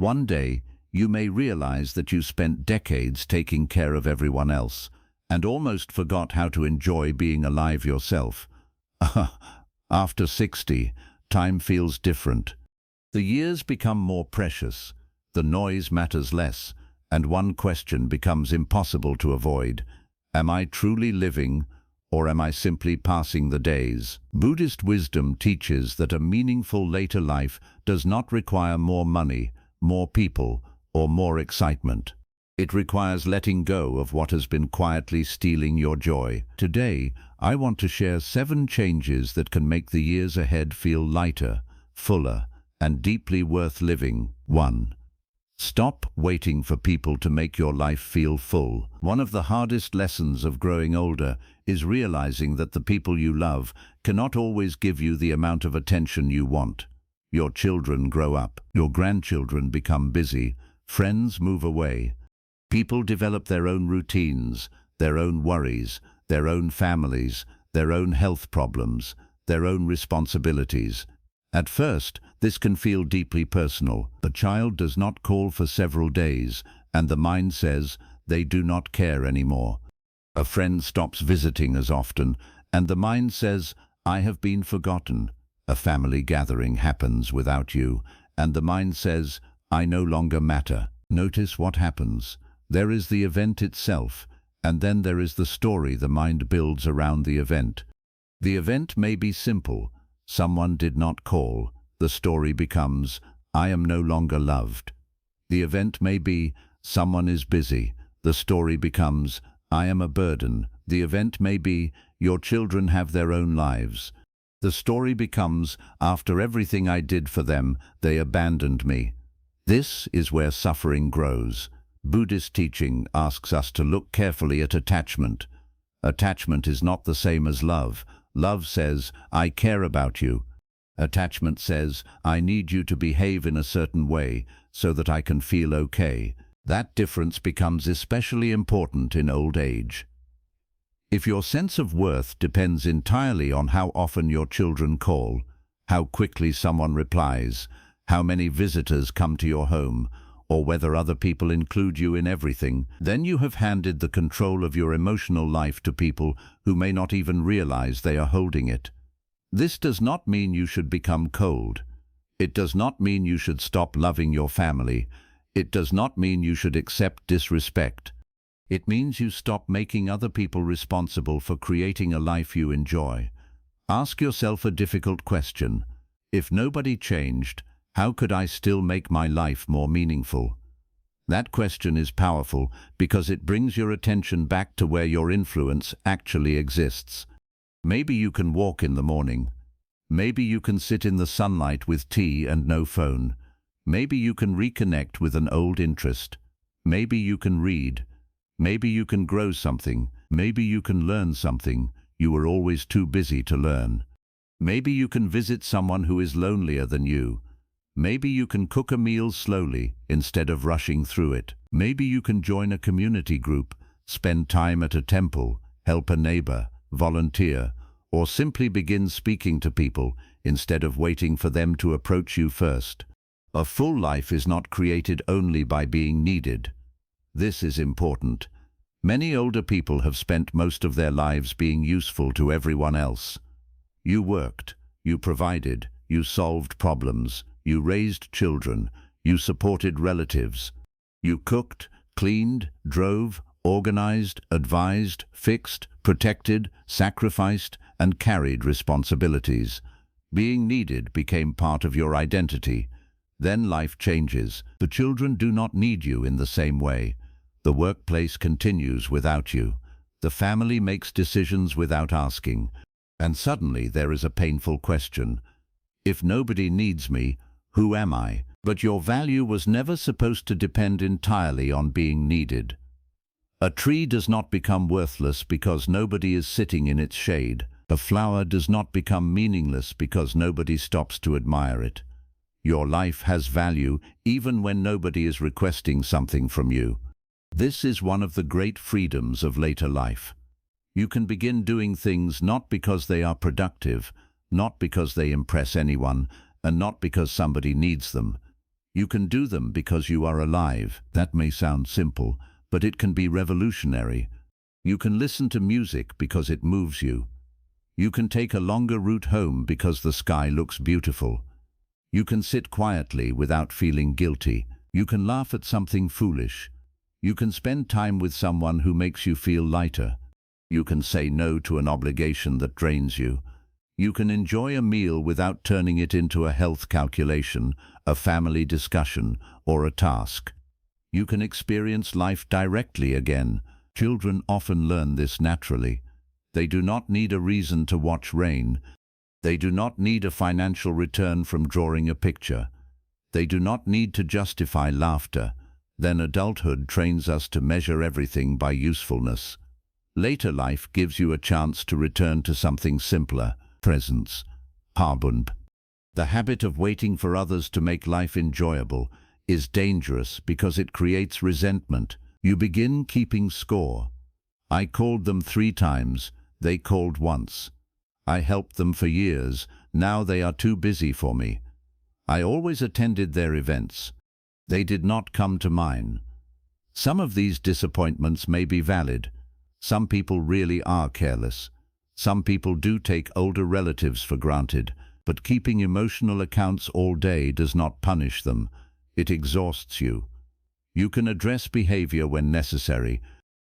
One day, you may realize that you spent decades taking care of everyone else and almost forgot how to enjoy being alive yourself. After 60, time feels different. The years become more precious, the noise matters less, and one question becomes impossible to avoid. Am I truly living, or am I simply passing the days? Buddhist wisdom teaches that a meaningful later life does not require more money, more people, or more excitement. It requires letting go of what has been quietly stealing your joy. Today, I want to share 7 changes that can make the years ahead feel lighter, fuller, and deeply worth living. 1. Stop waiting for people to make your life feel full. One of the hardest lessons of growing older is realizing that the people you love cannot always give you the amount of attention you want. Your children grow up, your grandchildren become busy, friends move away. People develop their own routines, their own worries, their own families, their own health problems, their own responsibilities. At first, this can feel deeply personal. The child does not call for several days, and the mind says they do not care anymore. A friend stops visiting as often, and the mind says, I have been forgotten. A family gathering happens without you, and the mind says, I no longer matter. Notice what happens. There is the event itself, and then there is the story the mind builds around the event. The event may be simple. Someone did not call. The story becomes, I am no longer loved. The event may be, someone is busy. The story becomes, I am a burden. The event may be, your children have their own lives. The story becomes, after everything I did for them, they abandoned me. This is where suffering grows. Buddhist teaching asks us to look carefully at attachment. Attachment is not the same as love. Love says, I care about you. Attachment says, I need you to behave in a certain way so that I can feel okay. That difference becomes especially important in old age. If your sense of worth depends entirely on how often your children call, how quickly someone replies, how many visitors come to your home, or whether other people include you in everything, then you have handed the control of your emotional life to people who may not even realize they are holding it. This does not mean you should become cold. It does not mean you should stop loving your family. It does not mean you should accept disrespect. It means you stop making other people responsible for creating a life you enjoy. Ask yourself a difficult question. If nobody changed, how could I still make my life more meaningful? That question is powerful because it brings your attention back to where your influence actually exists. Maybe you can walk in the morning. Maybe you can sit in the sunlight with tea and no phone. Maybe you can reconnect with an old interest. Maybe you can read. Maybe you can grow something. Maybe you can learn something you were always too busy to learn. Maybe you can visit someone who is lonelier than you. Maybe you can cook a meal slowly instead of rushing through it. Maybe you can join a community group, spend time at a temple, help a neighbor, volunteer, or simply begin speaking to people instead of waiting for them to approach you first. A full life is not created only by being needed. This is important. Many older people have spent most of their lives being useful to everyone else. You worked, you provided, you solved problems, you raised children, you supported relatives. You cooked, cleaned, drove, organized, advised, fixed, protected, sacrificed, and carried responsibilities. Being needed became part of your identity. Then life changes. The children do not need you in the same way. The workplace continues without you. The family makes decisions without asking. And suddenly there is a painful question. If nobody needs me, who am I? But your value was never supposed to depend entirely on being needed. A tree does not become worthless because nobody is sitting in its shade. A flower does not become meaningless because nobody stops to admire it. Your life has value even when nobody is requesting something from you. This is one of the great freedoms of later life. You can begin doing things not because they are productive, not because they impress anyone, and not because somebody needs them. You can do them because you are alive. That may sound simple, but it can be revolutionary. You can listen to music because it moves you. You can take a longer route home because the sky looks beautiful. You can sit quietly without feeling guilty. You can laugh at something foolish. You can spend time with someone who makes you feel lighter. You can say no to an obligation that drains you. You can enjoy a meal without turning it into a health calculation, a family discussion, or a task. You can experience life directly again. Children often learn this naturally. They do not need a reason to watch rain. They do not need a financial return from drawing a picture. They do not need to justify laughter. Then adulthood trains us to measure everything by usefulness. Later life gives you a chance to return to something simpler, presence, Harbund. The habit of waiting for others to make life enjoyable is dangerous because it creates resentment. You begin keeping score. I called them 3 times, they called once. I helped them for years, now they are too busy for me. I always attended their events. They did not come to mine. Some of these disappointments may be valid. Some people really are careless. Some people do take older relatives for granted, but keeping emotional accounts all day does not punish them. It exhausts you. You can address behavior when necessary.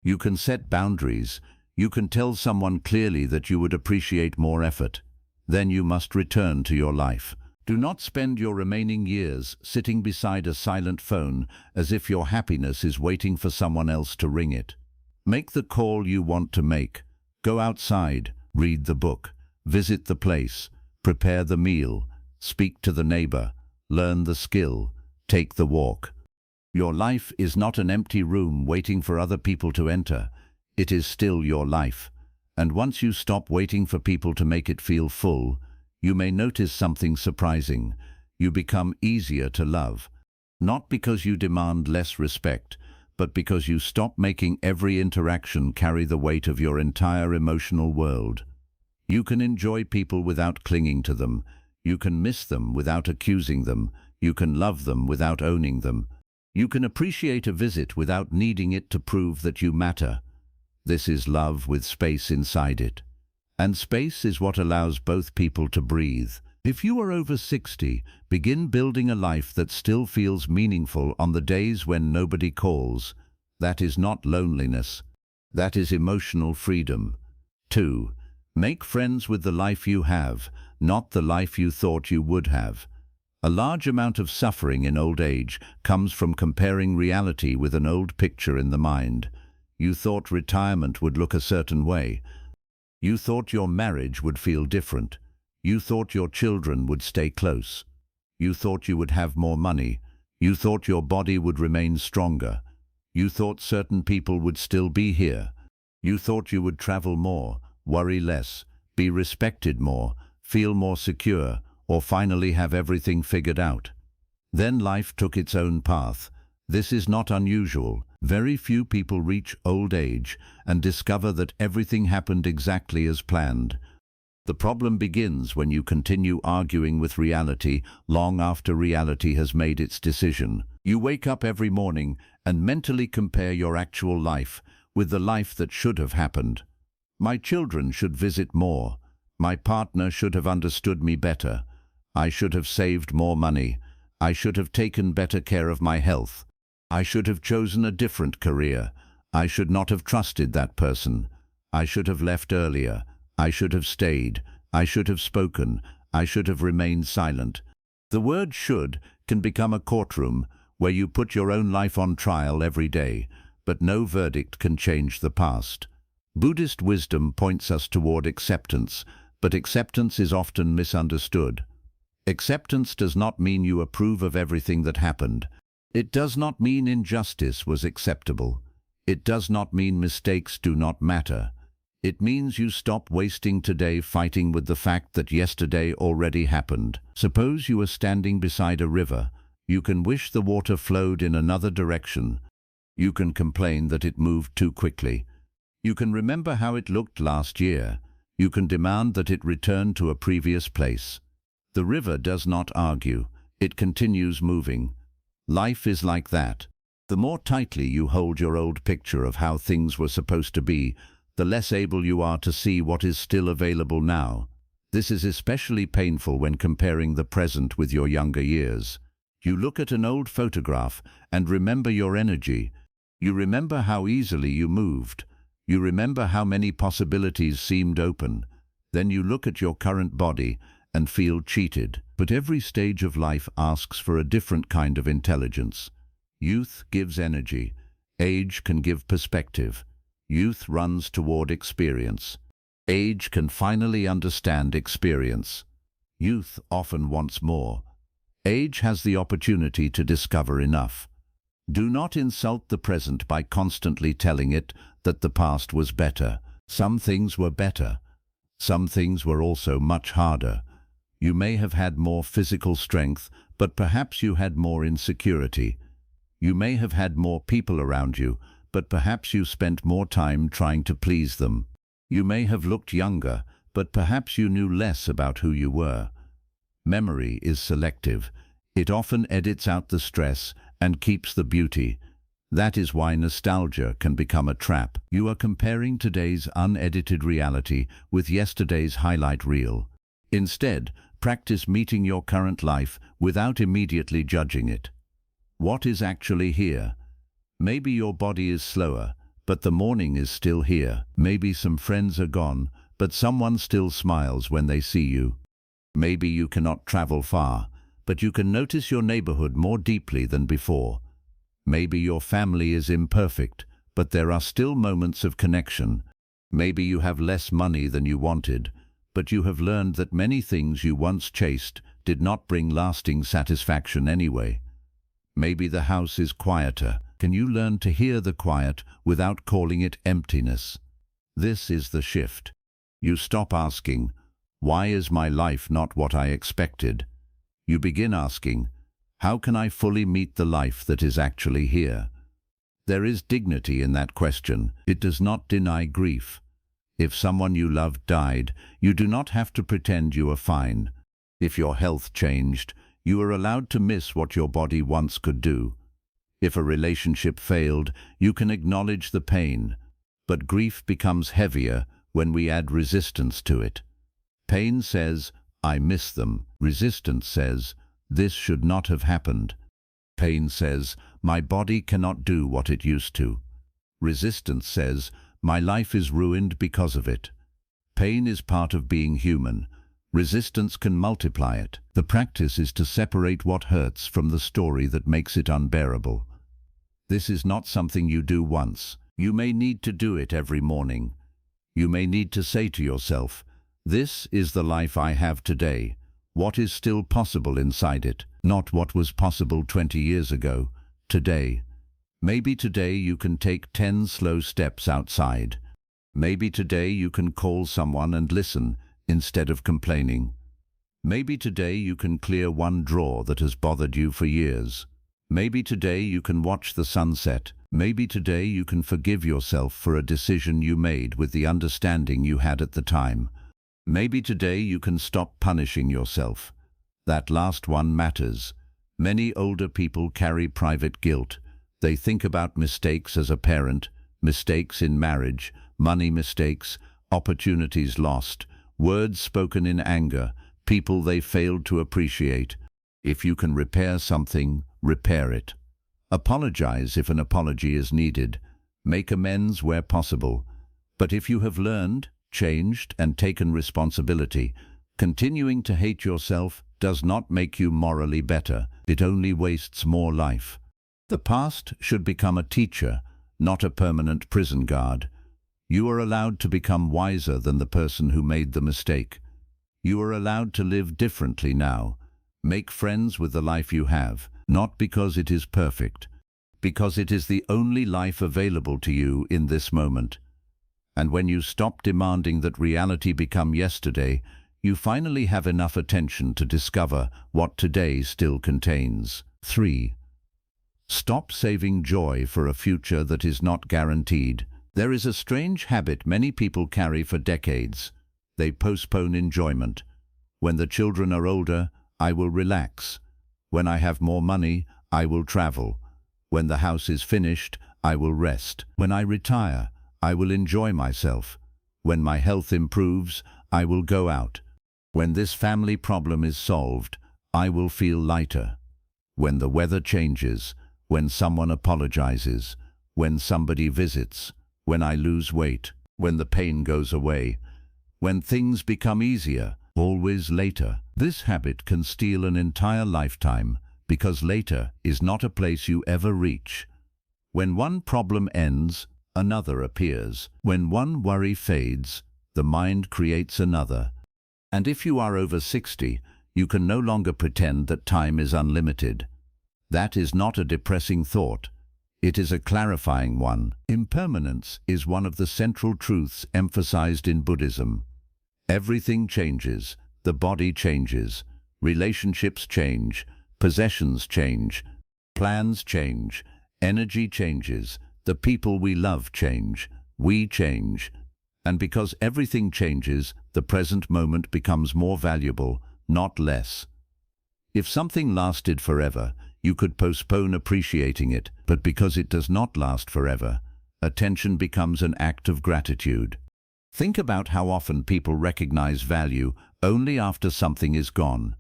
You can set boundaries. You can tell someone clearly that you would appreciate more effort. Then you must return to your life. Do not spend your remaining years sitting beside a silent phone as if your happiness is waiting for someone else to ring it. Make the call you want to make. Go outside, read the book, visit the place, prepare the meal, speak to the neighbor, learn the skill, take the walk. Your life is not an empty room waiting for other people to enter. It is still your life. And once you stop waiting for people to make it feel full, you may notice something surprising. You become easier to love. Not because you demand less respect, but because you stop making every interaction carry the weight of your entire emotional world. You can enjoy people without clinging to them. You can miss them without accusing them. You can love them without owning them. You can appreciate a visit without needing it to prove that you matter. This is love with space inside it. And space is what allows both people to breathe. If you are over 60, begin building a life that still feels meaningful on the days when nobody calls. That is not loneliness. That is emotional freedom. 2. Make friends with the life you have, not the life you thought you would have. A large amount of suffering in old age comes from comparing reality with an old picture in the mind. You thought retirement would look a certain way. You thought your marriage would feel different. You thought your children would stay close. You thought you would have more money. You thought your body would remain stronger. You thought certain people would still be here. You thought you would travel more, worry less, be respected more, feel more secure, or finally have everything figured out. Then life took its own path. This is not unusual. Very few people reach old age and discover that everything happened exactly as planned. The problem begins when you continue arguing with reality long after reality has made its decision. You wake up every morning and mentally compare your actual life with the life that should have happened. My children should visit more. My partner should have understood me better. I should have saved more money. I should have taken better care of my health. I should have chosen a different career. I should not have trusted that person. I should have left earlier. I should have stayed. I should have spoken. I should have remained silent. The word should can become a courtroom where you put your own life on trial every day, but no verdict can change the past. Buddhist wisdom points us toward acceptance, but acceptance is often misunderstood. Acceptance does not mean you approve of everything that happened. It does not mean injustice was acceptable. It does not mean mistakes do not matter. It means you stop wasting today fighting with the fact that yesterday already happened. Suppose you are standing beside a river. You can wish the water flowed in another direction. You can complain that it moved too quickly. You can remember how it looked last year. You can demand that it return to a previous place. The river does not argue. It continues moving. Life is like that. The more tightly you hold your old picture of how things were supposed to be, the less able you are to see what is still available now. This is especially painful when comparing the present with your younger years. You look at an old photograph and remember your energy. You remember how easily you moved. You remember how many possibilities seemed open. Then you look at your current body and feel cheated. But every stage of life asks for a different kind of intelligence. Youth gives energy. Age can give perspective. Youth runs toward experience. Age can finally understand experience. Youth often wants more. Age has the opportunity to discover enough. Do not insult the present by constantly telling it that the past was better. Some things were better. Some things were also much harder. You may have had more physical strength, but perhaps you had more insecurity. You may have had more people around you, but perhaps you spent more time trying to please them. You may have looked younger, but perhaps you knew less about who you were. Memory is selective. It often edits out the stress and keeps the beauty. That is why nostalgia can become a trap. You are comparing today's unedited reality with yesterday's highlight reel. Instead, practice meeting your current life without immediately judging it. What is actually here? Maybe your body is slower, but the morning is still here. Maybe some friends are gone, but someone still smiles when they see you. Maybe you cannot travel far, but you can notice your neighborhood more deeply than before. Maybe your family is imperfect, but there are still moments of connection. Maybe you have less money than you wanted, but you have learned that many things you once chased did not bring lasting satisfaction anyway. Maybe the house is quieter. Can you learn to hear the quiet without calling it emptiness? This is the shift. You stop asking, "Why is my life not what I expected?" You begin asking, "How can I fully meet the life that is actually here?" There is dignity in that question. It does not deny grief. If someone you loved died, you do not have to pretend you are fine. If your health changed, you are allowed to miss what your body once could do. If a relationship failed, you can acknowledge the pain. But grief becomes heavier when we add resistance to it. Pain says, "I miss them." Resistance says, "This should not have happened." Pain says, "My body cannot do what it used to." Resistance says, "My life is ruined because of it." Pain is part of being human. Resistance can multiply it. The practice is to separate what hurts from the story that makes it unbearable. This is not something you do once. You may need to do it every morning. You may need to say to yourself, "This is the life I have today. What is still possible inside it? Not what was possible 20 years ago. Today." Maybe today you can take 10 slow steps outside. Maybe today you can call someone and listen instead of complaining. Maybe today you can clear one drawer that has bothered you for years. Maybe today you can watch the sunset. Maybe today you can forgive yourself for a decision you made with the understanding you had at the time. Maybe today you can stop punishing yourself. That last one matters. Many older people carry private guilt. They think about mistakes as a parent, mistakes in marriage, money mistakes, opportunities lost, words spoken in anger, people they failed to appreciate. If you can repair something, repair it. Apologize if an apology is needed. Make amends where possible. But if you have learned, changed, and taken responsibility, continuing to hate yourself does not make you morally better. It only wastes more life. The past should become a teacher, not a permanent prison guard. You are allowed to become wiser than the person who made the mistake. You are allowed to live differently now. Make friends with the life you have, not because it is perfect, because it is the only life available to you in this moment. And when you stop demanding that reality become yesterday, you finally have enough attention to discover what today still contains. 3. Stop saving joy for a future that is not guaranteed. There is a strange habit many people carry for decades. They postpone enjoyment. When the children are older, I will relax. When I have more money, I will travel. When the house is finished, I will rest. When I retire, I will enjoy myself. When my health improves, I will go out. When this family problem is solved, I will feel lighter. When the weather changes, when someone apologizes, when somebody visits, when I lose weight, when the pain goes away, when things become easier, always later. This habit can steal an entire lifetime because later is not a place you ever reach. When one problem ends, another appears. When one worry fades, the mind creates another. And if you are over 60, you can no longer pretend that time is unlimited. That is not a depressing thought. It is a clarifying one. Impermanence is one of the central truths emphasized in Buddhism. Everything changes, the body changes, relationships change, possessions change, plans change, energy changes, the people we love change, we change. And because everything changes, the present moment becomes more valuable, not less. If something lasted forever, you could postpone appreciating it, but because it does not last forever, attention becomes an act of gratitude. Think about how often people recognize value only after something is gone.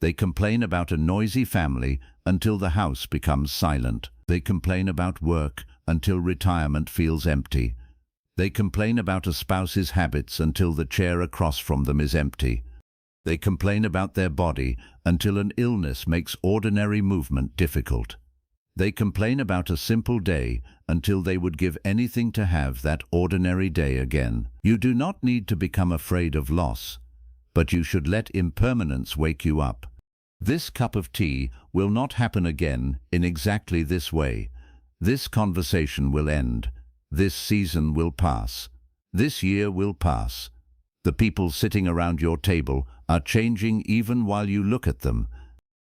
They complain about a noisy family until the house becomes silent. They complain about work until retirement feels empty. They complain about a spouse's habits until the chair across from them is empty. They complain about their body until an illness makes ordinary movement difficult. They complain about a simple day until they would give anything to have that ordinary day again. You do not need to become afraid of loss, but you should let impermanence wake you up. This cup of tea will not happen again in exactly this way. This conversation will end. This season will pass. This year will pass. The people sitting around your table are changing even while you look at them.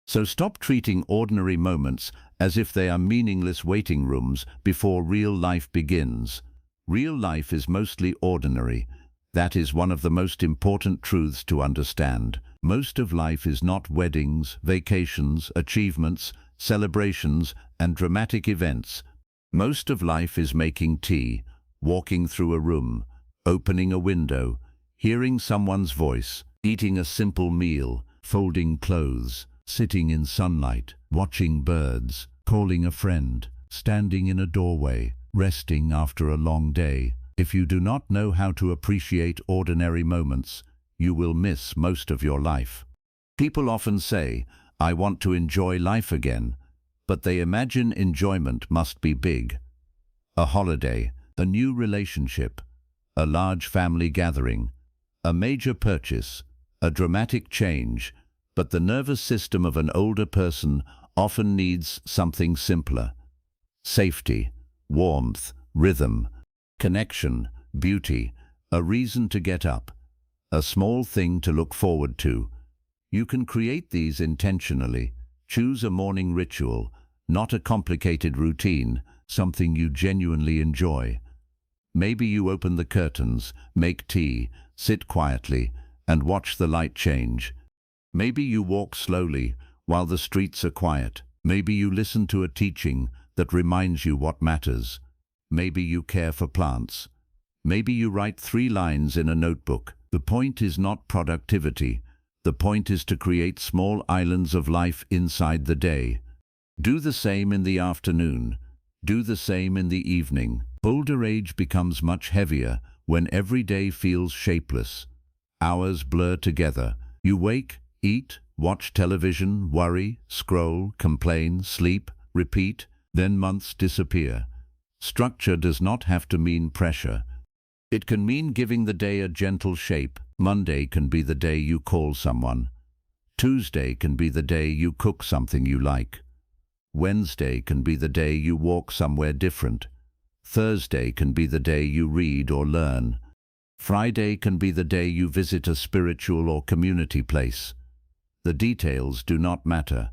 So stop treating ordinary moments as if they are meaningless waiting rooms before real life begins. Real life is mostly ordinary. That is one of the most important truths to understand. Most of life is not weddings, vacations, achievements, celebrations, and dramatic events. Most of life is making tea, walking through a room, opening a window, hearing someone's voice, eating a simple meal, folding clothes, sitting in sunlight, watching birds, calling a friend, standing in a doorway, resting after a long day. If you do not know how to appreciate ordinary moments, you will miss most of your life. People often say, "I want to enjoy life again," but they imagine enjoyment must be big. A holiday, a new relationship, a large family gathering, a major purchase, a dramatic change, but the nervous system of an older person often needs something simpler. Safety, warmth, rhythm, connection, beauty, a reason to get up, a small thing to look forward to. You can create these intentionally. Choose a morning ritual, not a complicated routine, something you genuinely enjoy. Maybe you open the curtains, make tea, sit quietly, and watch the light change. Maybe you walk slowly while the streets are quiet. Maybe you listen to a teaching that reminds you what matters. Maybe you care for plants. Maybe you write 3 lines in a notebook. The point is not productivity. The point is to create small islands of life inside the day. Do the same in the afternoon. Do the same in the evening. Older age becomes much heavier when every day feels shapeless. Hours blur together. You wake, eat, watch television, worry, scroll, complain, sleep, repeat, then months disappear. Structure does not have to mean pressure. It can mean giving the day a gentle shape. Monday can be the day you call someone. Tuesday can be the day you cook something you like. Wednesday can be the day you walk somewhere different. Thursday can be the day you read or learn. Friday can be the day you visit a spiritual or community place. The details do not matter.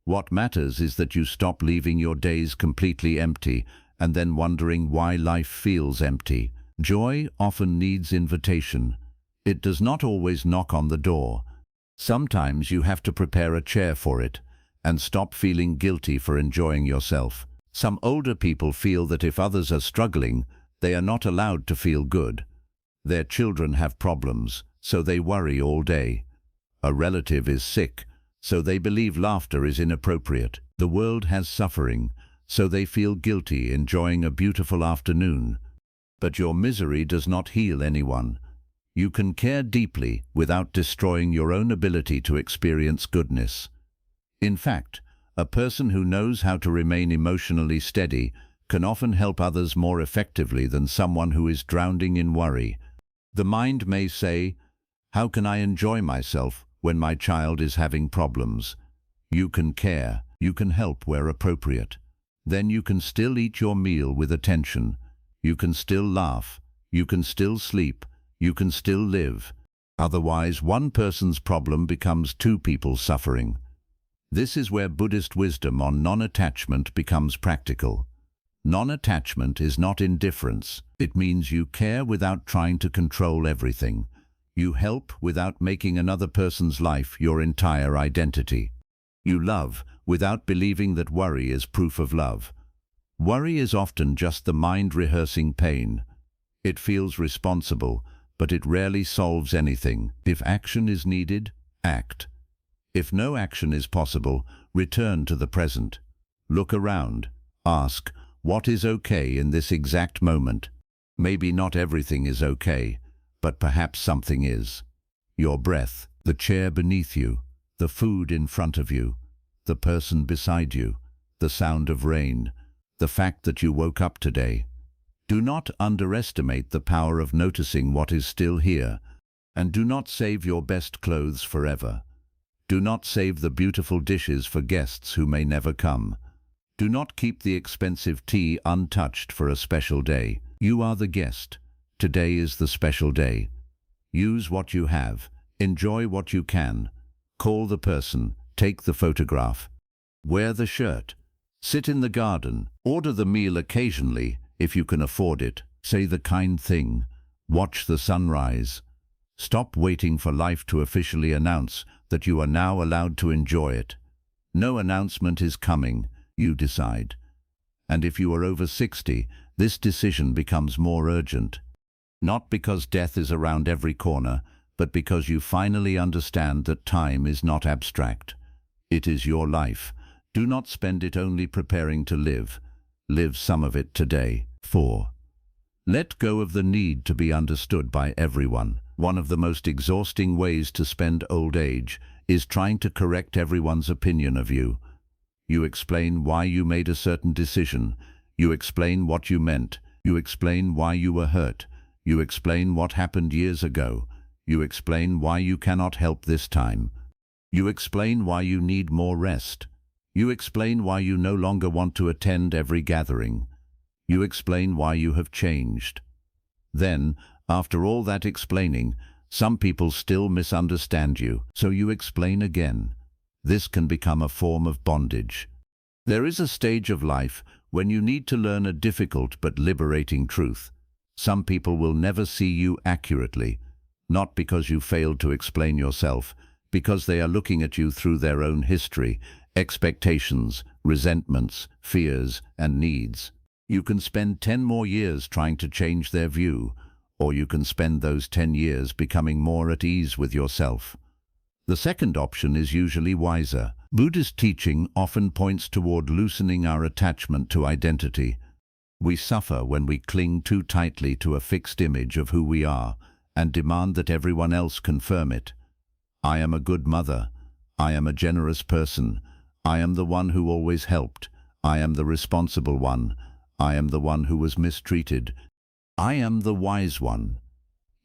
What matters is that you stop leaving your days completely empty and then wondering why life feels empty. Joy often needs invitation. It does not always knock on the door. Sometimes you have to prepare a chair for it, and stop feeling guilty for enjoying yourself. Some older people feel that if others are struggling, they are not allowed to feel good. Their children have problems, so they worry all day. A relative is sick, so they believe laughter is inappropriate. The world has suffering, so they feel guilty enjoying a beautiful afternoon. But your misery does not heal anyone. You can care deeply without destroying your own ability to experience goodness. In fact, a person who knows how to remain emotionally steady can often help others more effectively than someone who is drowning in worry. The mind may say, "How can I enjoy myself when my child is having problems?" You can care, you can help where appropriate. Then you can still eat your meal with attention. You can still laugh, you can still sleep, you can still live. Otherwise, one person's problem becomes two people's suffering. This is where Buddhist wisdom on non-attachment becomes practical. Non-attachment is not indifference. It means you care without trying to control everything. You help without making another person's life your entire identity. You love without believing that worry is proof of love. Worry is often just the mind rehearsing pain. It feels responsible, but it rarely solves anything. If action is needed, act. If no action is possible, return to the present. Look around. Ask, what is okay in this exact moment? Maybe not everything is okay, but perhaps something is. Your breath, the chair beneath you, the food in front of you, the person beside you, the sound of rain, the fact that you woke up today. Do not underestimate the power of noticing what is still here, and do not save your best clothes forever. Do not save the beautiful dishes for guests who may never come. Do not keep the expensive tea untouched for a special day. You are the guest. Today is the special day. Use what you have. Enjoy what you can. Call the person. Take the photograph. Wear the shirt. Sit in the garden. Order the meal occasionally if you can afford it. Say the kind thing. Watch the sunrise. Stop waiting for life to officially announce that you are now allowed to enjoy it. No announcement is coming, you decide. And if you are over 60, this decision becomes more urgent. Not because death is around every corner, but because you finally understand that time is not abstract. It is your life. Do not spend it only preparing to live. Live some of it today. 4. Let go of the need to be understood by everyone. One of the most exhausting ways to spend old age is trying to correct everyone's opinion of you. You explain why you made a certain decision. You explain what you meant. You explain why you were hurt. You explain what happened years ago. You explain why you cannot help this time. You explain why you need more rest. You explain why you no longer want to attend every gathering. You explain why you have changed. Then, after all that explaining, some people still misunderstand you, so you explain again. This can become a form of bondage. There is a stage of life when you need to learn a difficult but liberating truth. Some people will never see you accurately, not because you failed to explain yourself, because they are looking at you through their own history, expectations, resentments, fears, and needs. You can spend 10 more years trying to change their view, or you can spend those 10 years becoming more at ease with yourself. The second option is usually wiser. Buddhist teaching often points toward loosening our attachment to identity. We suffer when we cling too tightly to a fixed image of who we are and demand that everyone else confirm it. I am a good mother. I am a generous person. I am the one who always helped. I am the responsible one. I am the one who was mistreated. I am the wise one.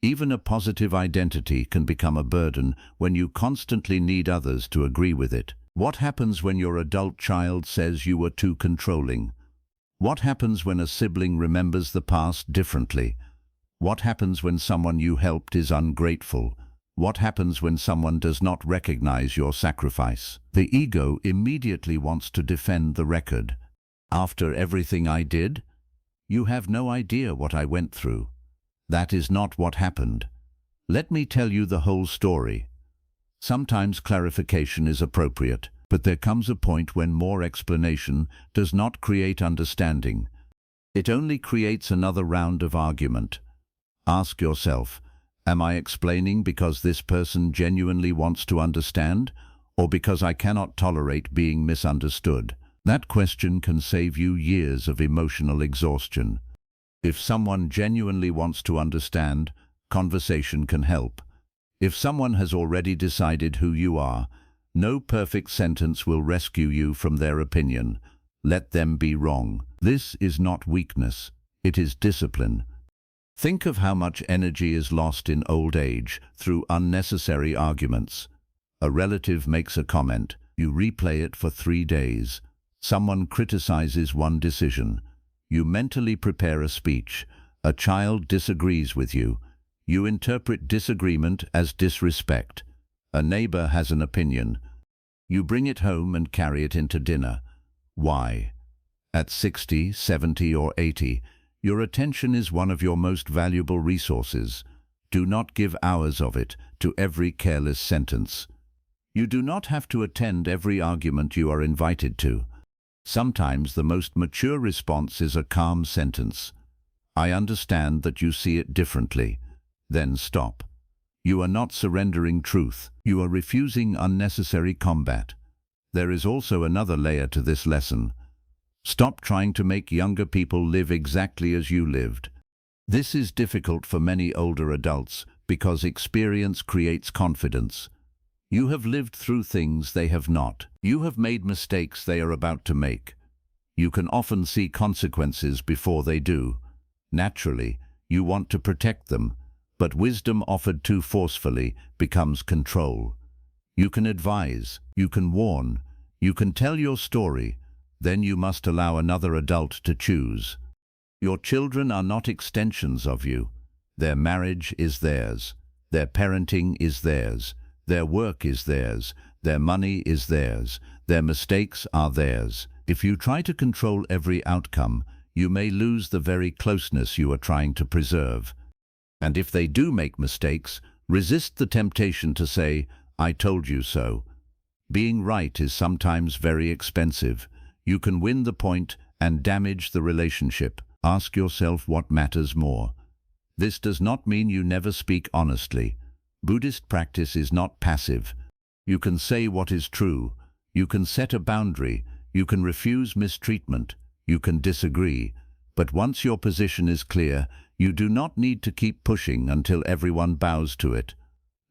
Even a positive identity can become a burden when you constantly need others to agree with it. What happens when your adult child says you were too controlling? What happens when a sibling remembers the past differently? What happens when someone you helped is ungrateful? What happens when someone does not recognize your sacrifice? The ego immediately wants to defend the record. After everything I did? You have no idea what I went through. That is not what happened. Let me tell you the whole story. Sometimes clarification is appropriate, But there comes a point when more explanation does not create understanding. It only creates another round of argument. Ask yourself, am I explaining because this person genuinely wants to understand, or because I cannot tolerate being misunderstood? That question can save you years of emotional exhaustion. If someone genuinely wants to understand, conversation can help. If someone has already decided who you are, no perfect sentence will rescue you from their opinion. Let them be wrong. This is not weakness, it is discipline. Think of how much energy is lost in old age through unnecessary arguments. A relative makes a comment, you replay it for 3 days. Someone criticizes one decision. You mentally prepare a speech. A child disagrees with you. You interpret disagreement as disrespect. A neighbor has an opinion. You bring it home and carry it into dinner. Why? At 60, 70, or 80, your attention is one of your most valuable resources. Do not give hours of it to every careless sentence. You do not have to attend every argument you are invited to. Sometimes the most mature response is a calm sentence. I understand that you see it differently. Then stop. You are not surrendering truth. You are refusing unnecessary combat. There is also another layer to this lesson. Stop trying to make younger people live exactly as you lived. This is difficult for many older adults because experience creates confidence. You have lived through things they have not. You have made mistakes they are about to make. You can often see consequences before they do. Naturally, you want to protect them, but wisdom offered too forcefully becomes control. You can advise, you can warn, you can tell your story, then you must allow another adult to choose. Your children are not extensions of you. Their marriage is theirs. Their parenting is theirs. Their work is theirs. Their money is theirs. Their mistakes are theirs. If you try to control every outcome, you may lose the very closeness you are trying to preserve. And if they do make mistakes, resist the temptation to say, I told you so. Being right is sometimes very expensive. You can win the point and damage the relationship. Ask yourself what matters more. This does not mean you never speak honestly. Buddhist practice is not passive. You can say what is true. You can set a boundary. You can refuse mistreatment. You can disagree. But once your position is clear, you do not need to keep pushing until everyone bows to it.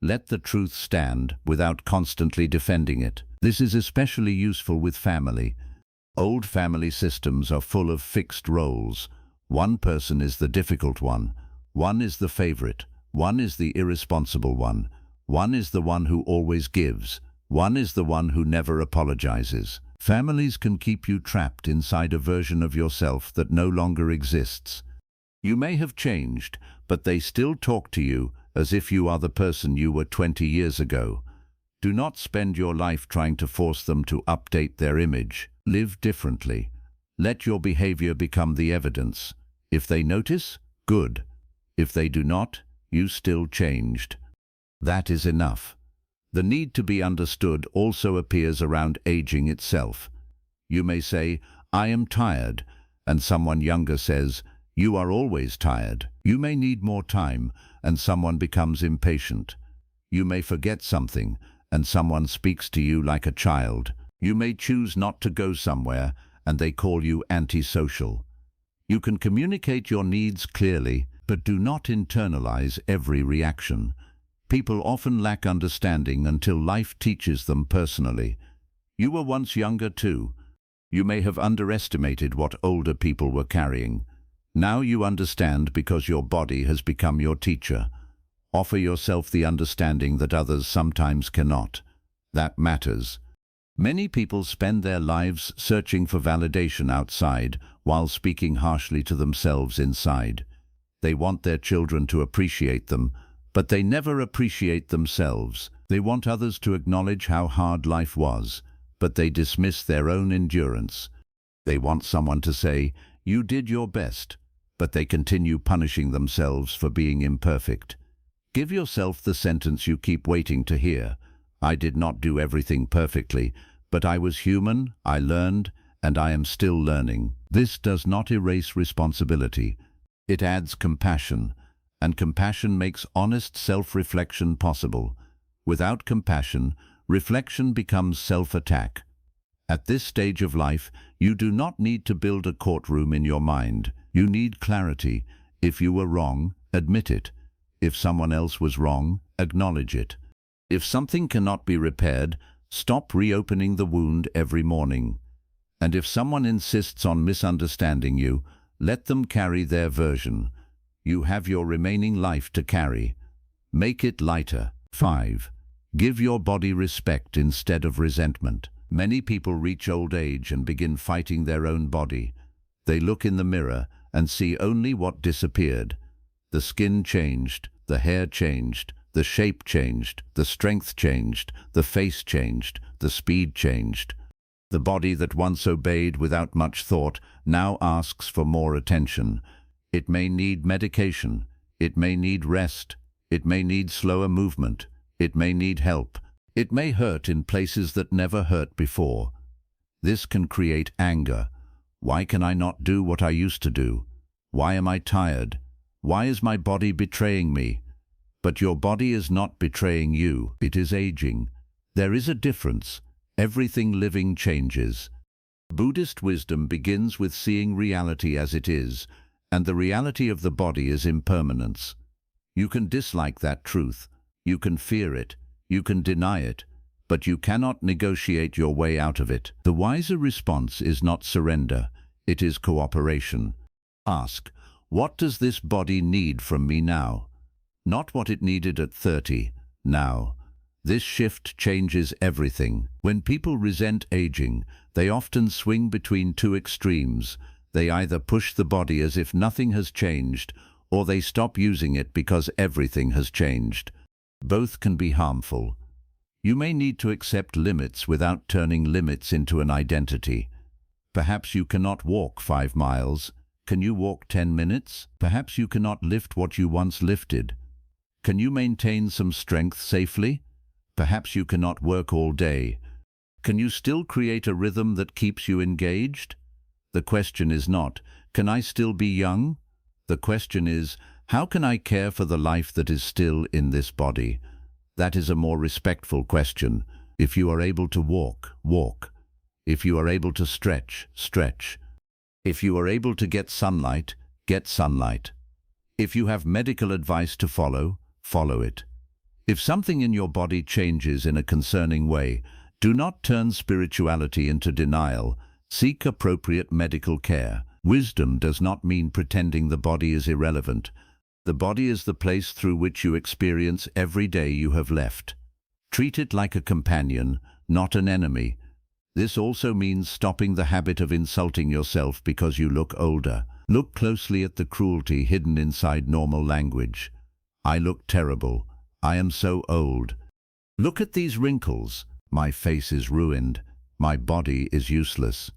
Let the truth stand without constantly defending it. This is especially useful with family. Old family systems are full of fixed roles. One person is the difficult one. One is the favorite. One is the irresponsible one. One is the one who always gives. One is the one who never apologizes. Families can keep you trapped inside a version of yourself that no longer exists. You may have changed, but they still talk to you as if you are the person you were 20 years ago. Do not spend your life trying to force them to update their image. Live differently. Let your behavior become the evidence. If they notice, good. If they do not, you still changed. That is enough. The need to be understood also appears around aging itself. You may say, I am tired, and someone younger says, you are always tired. You may need more time, and someone becomes impatient. You may forget something, and someone speaks to you like a child. You may choose not to go somewhere, and they call you antisocial. You can communicate your needs clearly, but do not internalize every reaction. People often lack understanding until life teaches them personally. You were once younger too. You may have underestimated what older people were carrying. Now you understand because your body has become your teacher. Offer yourself the understanding that others sometimes cannot. That matters. Many people spend their lives searching for validation outside while speaking harshly to themselves inside. They want their children to appreciate them, but they never appreciate themselves. They want others to acknowledge how hard life was, but they dismiss their own endurance. They want someone to say, you did your best, but they continue punishing themselves for being imperfect. Give yourself the sentence you keep waiting to hear. I did not do everything perfectly, But I was human, I learned, and I am still learning. This does not erase responsibility. It adds compassion, and compassion makes honest self-reflection possible. Without compassion, reflection becomes self-attack. At this stage of life, you do not need to build a courtroom in your mind. You need clarity. If you were wrong, admit it. If someone else was wrong, acknowledge it. If something cannot be repaired, stop reopening the wound every morning. And if someone insists on misunderstanding you, let them carry their version. You have your remaining life to carry. Make it lighter. 5. Give your body respect instead of resentment. Many people reach old age and begin fighting their own body. They look in the mirror and see only what disappeared. The skin changed, the hair changed, the shape changed, the strength changed, the face changed, the speed changed. The body that once obeyed without much thought now asks for more attention. It may need medication, it may need rest, it may need slower movement, it may need help. It may hurt in places that never hurt before. This can create anger. Why can I not do what I used to do? Why am I tired? Why is my body betraying me? But your body is not betraying you. It is aging. There is a difference. Everything living changes. Buddhist wisdom begins with seeing reality as it is, and the reality of the body is impermanence. You can dislike that truth. You can fear it. You can deny it, but you cannot negotiate your way out of it. The wiser response is not surrender, it is cooperation. Ask, what does this body need from me now? Not what it needed at 30, now. This shift changes everything. When people resent aging, they often swing between two extremes. They either push the body as if nothing has changed, or they stop using it because everything has changed. Both can be harmful. You may need to accept limits without turning limits into an identity. Perhaps you cannot walk 5 miles. Can you walk 10 minutes? Perhaps you cannot lift what you once lifted. Can you maintain some strength safely? Perhaps you cannot work all day. Can you still create a rhythm that keeps you engaged? The question is not, can I still be young? The question is, how can I care for the life that is still in this body? That is a more respectful question. If you are able to walk, walk. If you are able to stretch, stretch. If you are able to get sunlight, get sunlight. If you have medical advice to follow, follow it. If something in your body changes in a concerning way, do not turn spirituality into denial. Seek appropriate medical care. Wisdom does not mean pretending the body is irrelevant. The body is the place through which you experience every day you have left. Treat it like a companion, not an enemy. This also means stopping the habit of insulting yourself because you look older. Look closely at the cruelty hidden inside normal language. I look terrible. I am so old. Look at these wrinkles. My face is ruined. My body is useless.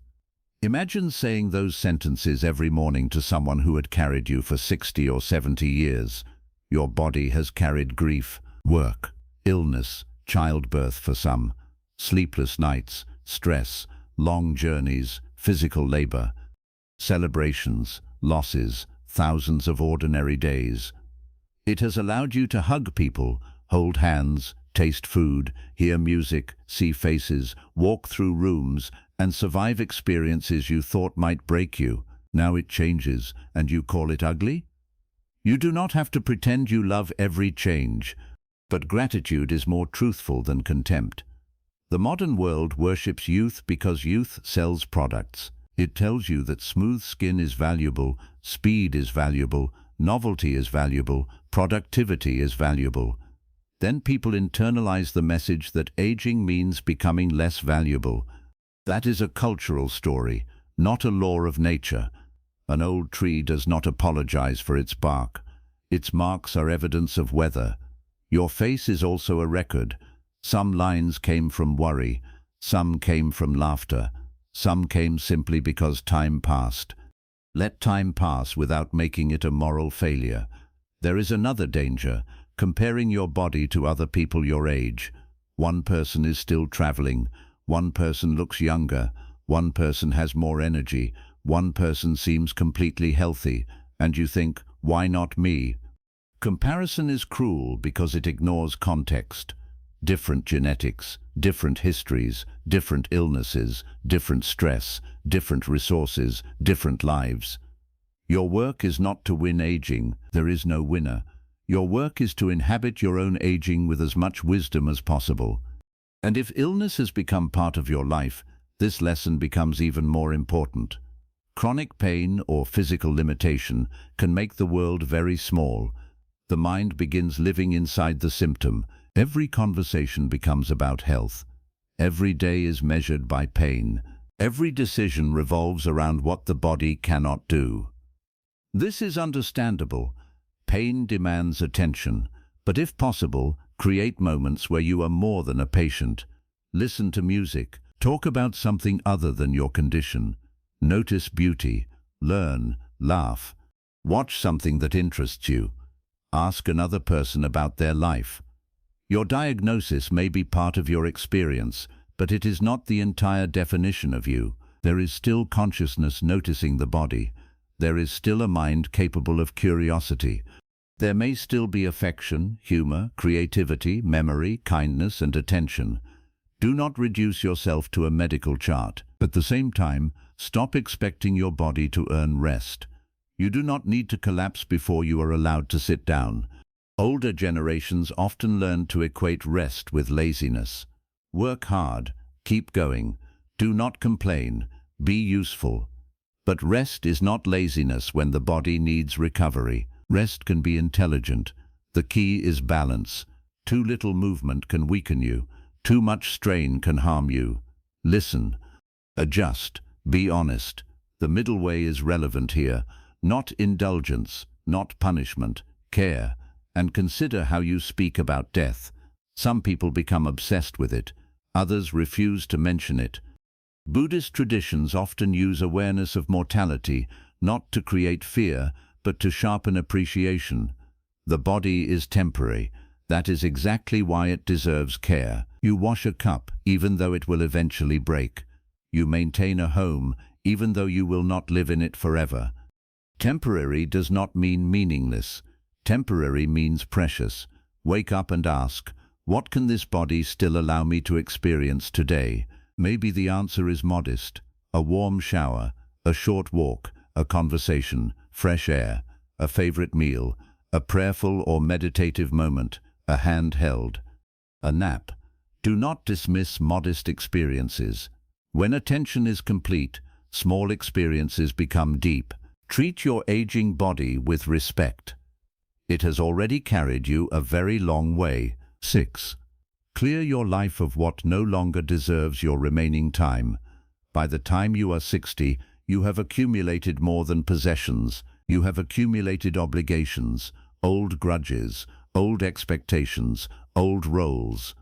Imagine saying those sentences every morning to someone who had carried you for 60 or 70 years. Your body has carried grief, work, illness, childbirth for some, sleepless nights, stress, long journeys, physical labor, celebrations, losses, thousands of ordinary days. It has allowed you to hug people, hold hands, taste food, hear music, see faces, walk through rooms, and survive experiences you thought might break you. Now it changes, and you call it ugly? You do not have to pretend you love every change, but gratitude is more truthful than contempt. The modern world worships youth because youth sells products. It tells you that smooth skin is valuable, speed is valuable, novelty is valuable, productivity is valuable. Then people internalize the message that aging means becoming less valuable. That is a cultural story, not a law of nature. An old tree does not apologize for its bark. Its marks are evidence of weather. Your face is also a record. Some lines came from worry, some came from laughter, some came simply because time passed. Let time pass without making it a moral failure. There is another danger, comparing your body to other people your age. One person is still traveling, One person looks younger, one person has more energy, one person seems completely healthy, and you think, why not me? Comparison is cruel because it ignores context. Different genetics, different histories, different illnesses, different stress, different resources, different lives. Your work is not to win aging. There is no winner. Your work is to inhabit your own aging with as much wisdom as possible. And if illness has become part of your life, this lesson becomes even more important. Chronic pain or physical limitation can make the world very small. The mind begins living inside the symptom. Every conversation becomes about health. Every day is measured by pain. Every decision revolves around what the body cannot do. This is understandable. Pain demands attention, but if possible, create moments where you are more than a patient. Listen to music. Talk about something other than your condition. Notice beauty. Learn. Laugh. Watch something that interests you. Ask another person about their life. Your diagnosis may be part of your experience, but it is not the entire definition of you. There is still consciousness noticing the body. There is still a mind capable of curiosity. There may still be affection, humor, creativity, memory, kindness, and attention. Do not reduce yourself to a medical chart. At the same time, stop expecting your body to earn rest. You do not need to collapse before you are allowed to sit down. Older generations often learn to equate rest with laziness. Work hard, keep going, do not complain, be useful. But rest is not laziness when the body needs recovery. Rest can be intelligent. The key is balance. Too little movement can weaken you. Too much strain can harm you. Listen. Adjust. Be honest. The middle way is relevant here. Not indulgence, not punishment. Care. And consider how you speak about death. Some people become obsessed with it. Others refuse to mention it. Buddhist traditions often use awareness of mortality, not to create fear, but to sharpen appreciation. The body is temporary. That is exactly why it deserves care. You wash a cup, even though it will eventually break. You maintain a home, even though you will not live in it forever. Temporary does not mean meaningless. Temporary means precious. Wake up and ask, what can this body still allow me to experience today? Maybe the answer is modest. A warm shower, a short walk, a conversation, fresh air, a favorite meal, a prayerful or meditative moment, a hand held, a nap. Do not dismiss modest experiences. When attention is complete, small experiences become deep. Treat your aging body with respect. It has already carried you a very long way. 6. Clear your life of what no longer deserves your remaining time. By the time you are 60, you have accumulated more than possessions. You have accumulated obligations, old grudges, old expectations, old roles,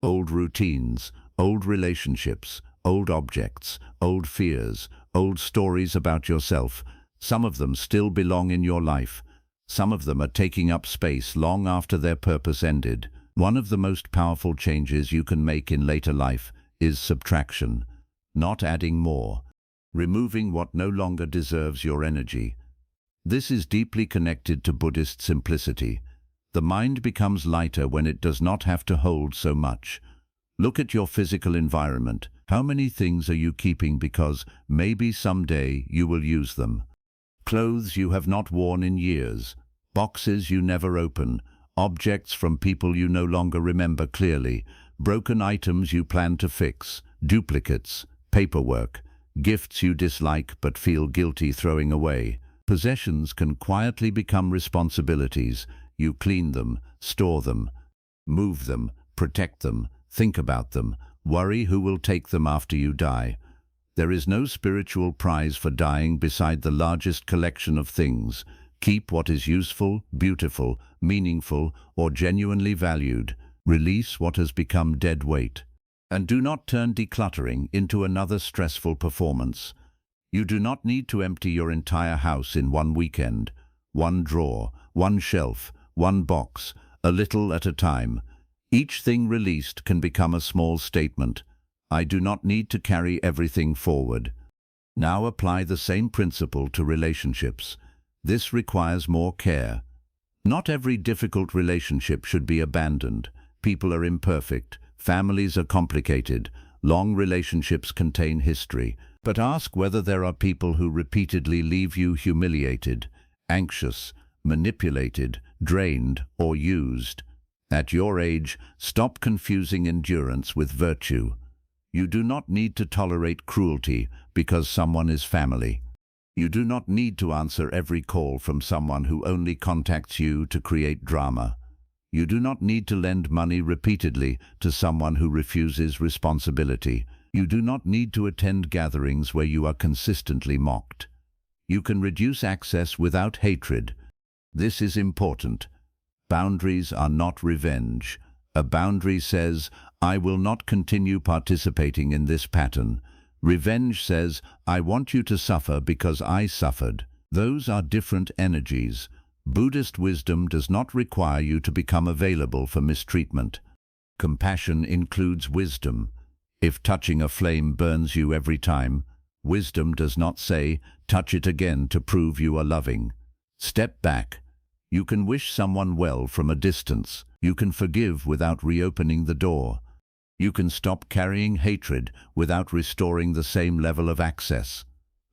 old routines, old relationships, old objects, old fears, old stories about yourself. Some of them still belong in your life. Some of them are taking up space long after their purpose ended. One of the most powerful changes you can make in later life is subtraction, not adding more, removing what no longer deserves your energy. This is deeply connected to Buddhist simplicity. The mind becomes lighter when it does not have to hold so much. Look at your physical environment. How many things are you keeping because maybe someday you will use them? Clothes you have not worn in years, boxes you never open, objects from people you no longer remember clearly, broken items you plan to fix, duplicates, paperwork, gifts you dislike but feel guilty throwing away. Possessions can quietly become responsibilities. You clean them, store them, move them, protect them, think about them, worry who will take them after you die. There is no spiritual prize for dying beside the largest collection of things. Keep what is useful, beautiful, meaningful, or genuinely valued. Release what has become dead weight. And do not turn decluttering into another stressful performance. You do not need to empty your entire house in one weekend. One drawer, one shelf, one box, a little at a time. Each thing released can become a small statement. I do not need to carry everything forward. Now apply the same principle to relationships. This requires more care. Not every difficult relationship should be abandoned. People are imperfect. Families are complicated. Long relationships contain history. But ask whether there are people who repeatedly leave you humiliated, anxious, manipulated, drained, or used. At your age, stop confusing endurance with virtue. You do not need to tolerate cruelty because someone is family. You do not need to answer every call from someone who only contacts you to create drama. You do not need to lend money repeatedly to someone who refuses responsibility. You do not need to attend gatherings where you are consistently mocked. You can reduce access without hatred. This is important. Boundaries are not revenge. A boundary says, I will not continue participating in this pattern. Revenge says, I want you to suffer because I suffered. Those are different energies. Buddhist wisdom does not require you to become available for mistreatment. Compassion includes wisdom. If touching a flame burns you every time, wisdom does not say, touch it again to prove you are loving. Step back. You can wish someone well from a distance. You can forgive without reopening the door. You can stop carrying hatred without restoring the same level of access.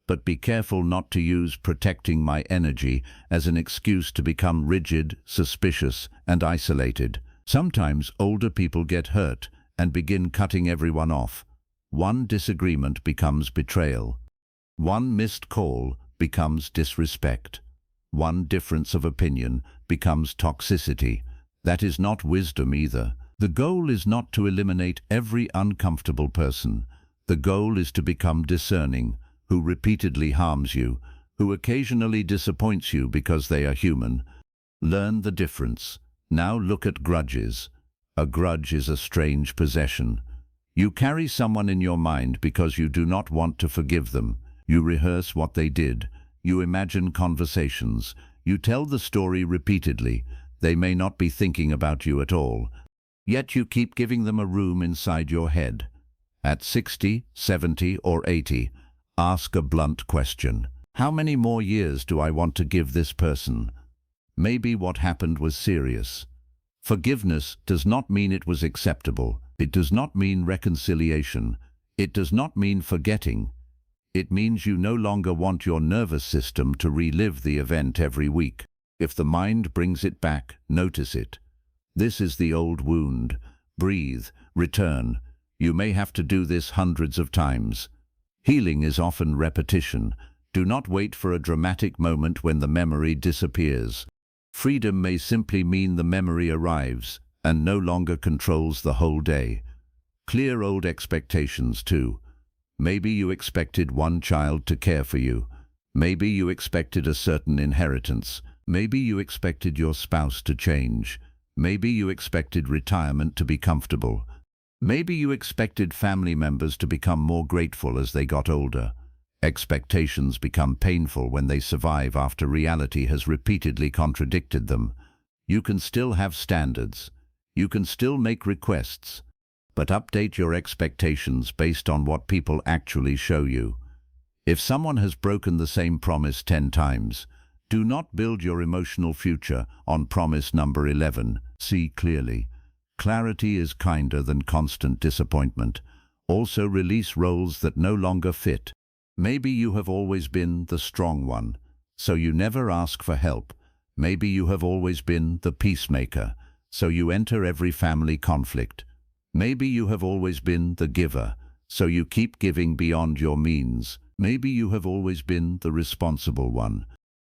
But be careful not to use protecting my energy as an excuse to become rigid, suspicious, and isolated. Sometimes older people get hurt and begin cutting everyone off. One disagreement becomes betrayal. One missed call becomes disrespect. One difference of opinion becomes toxicity. That is not wisdom either. The goal is not to eliminate every uncomfortable person. The goal is to become discerning, who repeatedly harms you, who occasionally disappoints you because they are human. Learn the difference. Now look at grudges. A grudge is a strange possession. You carry someone in your mind because you do not want to forgive them. You rehearse what they did. You imagine conversations. You tell the story repeatedly. They may not be thinking about you at all. Yet you keep giving them a room inside your head. At 60, 70, or 80, ask a blunt question. How many more years do I want to give this person? Maybe what happened was serious. Forgiveness does not mean it was acceptable. It does not mean reconciliation. It does not mean forgetting. It means you no longer want your nervous system to relive the event every week. If the mind brings it back, notice it. This is the old wound. Breathe, return. You may have to do this hundreds of times. Healing is often repetition. Do not wait for a dramatic moment when the memory disappears. Freedom may simply mean the memory arrives and no longer controls the whole day. Clear old expectations too. Maybe you expected one child to care for you. Maybe you expected a certain inheritance. Maybe you expected your spouse to change. Maybe you expected retirement to be comfortable. Maybe you expected family members to become more grateful as they got older. Expectations become painful when they survive after reality has repeatedly contradicted them. You can still have standards. You can still make requests. But update your expectations based on what people actually show you. If someone has broken the same promise 10 times, do not build your emotional future on promise number 11. See clearly. Clarity is kinder than constant disappointment. Also release roles that no longer fit. Maybe you have always been the strong one, so you never ask for help. Maybe you have always been the peacemaker, so you enter every family conflict. Maybe you have always been the giver, so you keep giving beyond your means. Maybe you have always been the responsible one,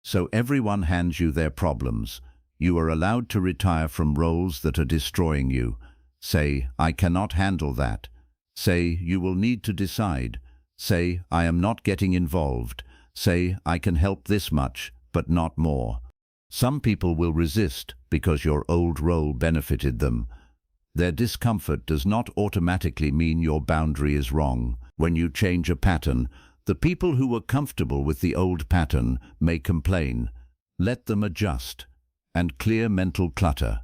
so everyone hands you their problems. You are allowed to retire from roles that are destroying you. Say, I cannot handle that. Say, you will need to decide. Say, I am not getting involved. Say, I can help this much, but not more. Some people will resist because your old role benefited them. Their discomfort does not automatically mean your boundary is wrong. When you change a pattern, the people who were comfortable with the old pattern may complain. Let them adjust and clear mental clutter.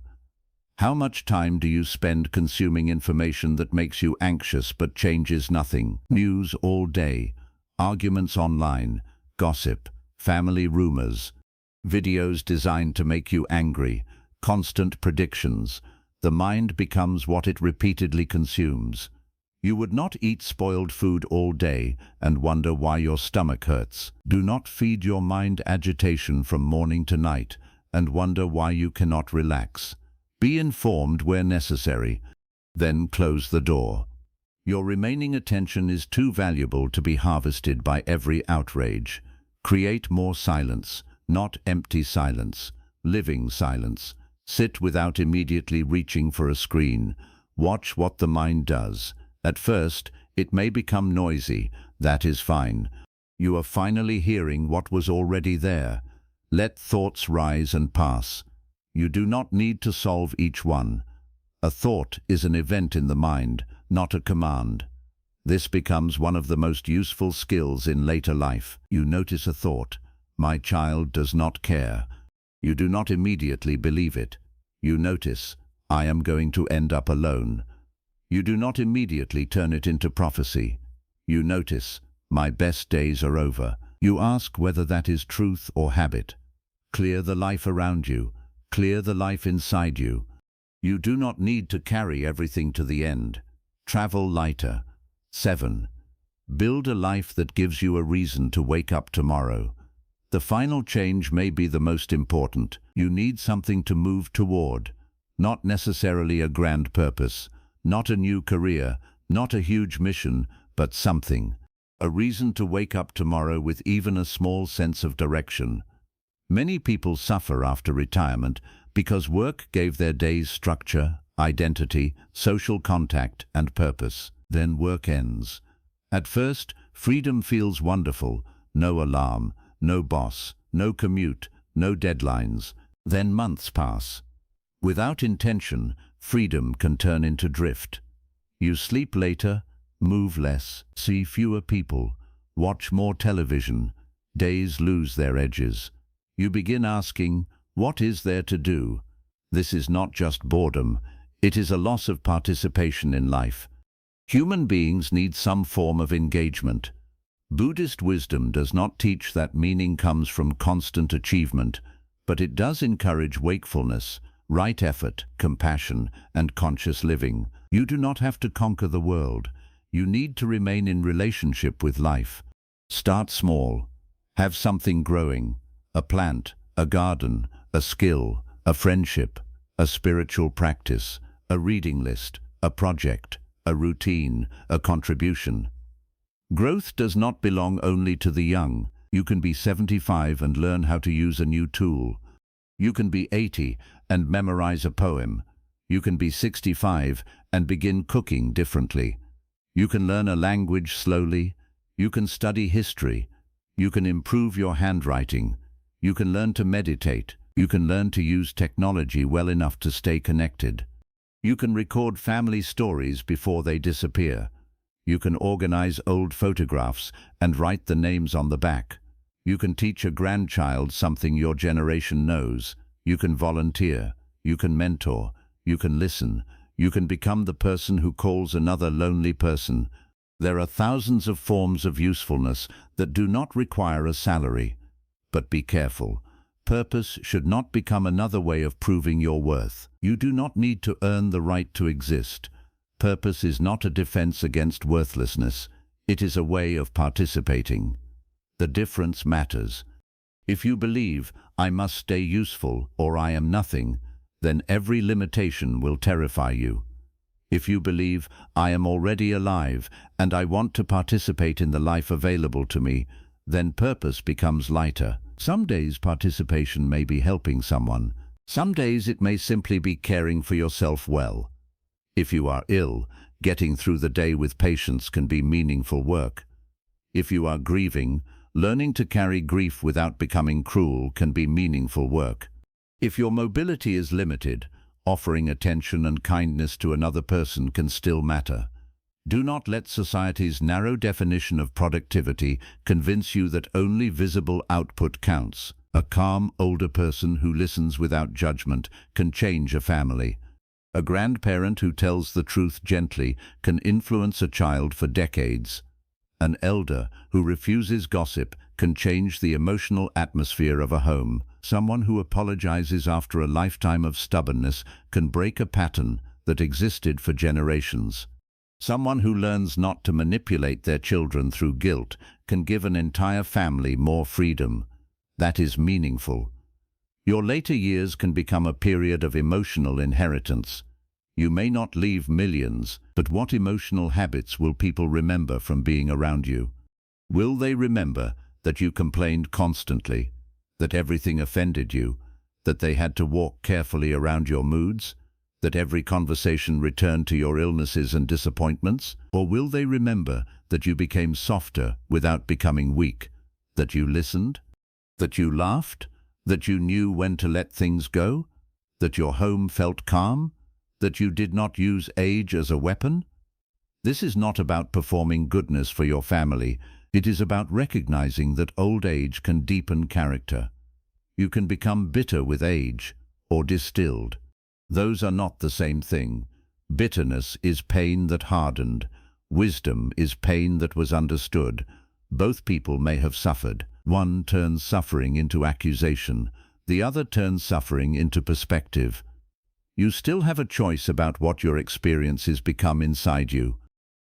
How much time do you spend consuming information that makes you anxious but changes nothing? News all day, arguments online, gossip, family rumors, videos designed to make you angry, constant predictions. The mind becomes what it repeatedly consumes. You would not eat spoiled food all day and wonder why your stomach hurts. Do not feed your mind agitation from morning to night and wonder why you cannot relax. Be informed where necessary, then close the door. Your remaining attention is too valuable to be harvested by every outrage. Create more silence, not empty silence, living silence. Sit without immediately reaching for a screen. Watch what the mind does. At first, it may become noisy. That is fine. You are finally hearing what was already there. Let thoughts rise and pass. You do not need to solve each one. A thought is an event in the mind, not a command. This becomes one of the most useful skills in later life. You notice a thought. My child does not care. You do not immediately believe it. You notice, I am going to end up alone. You do not immediately turn it into prophecy. You notice, my best days are over. You ask whether that is truth or habit. Clear the life around you. Clear the life inside you. You do not need to carry everything to the end. Travel lighter. 7. Build a life that gives you a reason to wake up tomorrow. The final change may be the most important. You need something to move toward. Not necessarily a grand purpose, not a new career, not a huge mission, but something. A reason to wake up tomorrow with even a small sense of direction. Many people suffer after retirement because work gave their days structure, identity, social contact, and purpose. Then work ends. At first, freedom feels wonderful. No alarm, no boss, no commute, no deadlines. Then months pass. Without intention, freedom can turn into drift. You sleep later, move less, see fewer people, watch more television. Days lose their edges. You begin asking, what is there to do? This is not just boredom. It is a loss of participation in life. Human beings need some form of engagement. Buddhist wisdom does not teach that meaning comes from constant achievement, but it does encourage wakefulness, right effort, compassion, and conscious living. You do not have to conquer the world. You need to remain in relationship with life. Start small. Have something growing. A plant, a garden, a skill, a friendship, a spiritual practice, a reading list, a project, a routine, a contribution. Growth does not belong only to the young. You can be 75 and learn how to use a new tool. You can be 80 and memorize a poem. You can be 65 and begin cooking differently. You can learn a language slowly. You can study history. You can improve your handwriting. You can learn to meditate. You can learn to use technology well enough to stay connected. You can record family stories before they disappear. You can organize old photographs and write the names on the back. You can teach a grandchild something your generation knows. You can volunteer. You can mentor. You can listen. You can become the person who calls another lonely person. There are thousands of forms of usefulness that do not require a salary. But be careful. Purpose should not become another way of proving your worth. You do not need to earn the right to exist. Purpose is not a defense against worthlessness. It is a way of participating. The difference matters. If you believe, I must stay useful or I am nothing, then every limitation will terrify you. If you believe, I am already alive and I want to participate in the life available to me, then purpose becomes lighter. Some days participation may be helping someone. Some days it may simply be caring for yourself well. If you are ill, getting through the day with patience can be meaningful work. If you are grieving, learning to carry grief without becoming cruel can be meaningful work. If your mobility is limited, offering attention and kindness to another person can still matter. Do not let society's narrow definition of productivity convince you that only visible output counts. A calm, older person who listens without judgment can change a family. A grandparent who tells the truth gently can influence a child for decades. An elder who refuses gossip can change the emotional atmosphere of a home. Someone who apologizes after a lifetime of stubbornness can break a pattern that existed for generations. Someone who learns not to manipulate their children through guilt can give an entire family more freedom. That is meaningful. Your later years can become a period of emotional inheritance. You may not leave millions, but what emotional habits will people remember from being around you? Will they remember that you complained constantly, that everything offended you, that they had to walk carefully around your moods, that every conversation returned to your illnesses and disappointments? Or will they remember that you became softer without becoming weak, that you listened, that you laughed, that you knew when to let things go, that your home felt calm, that you did not use age as a weapon? This is not about performing goodness for your family. It is about recognizing that old age can deepen character. You can become bitter with age, or distilled. Those are not the same thing. Bitterness is pain that hardened. Wisdom is pain that was understood. Both people may have suffered. One turns suffering into accusation. The other turns suffering into perspective. You still have a choice about what your experiences become inside you.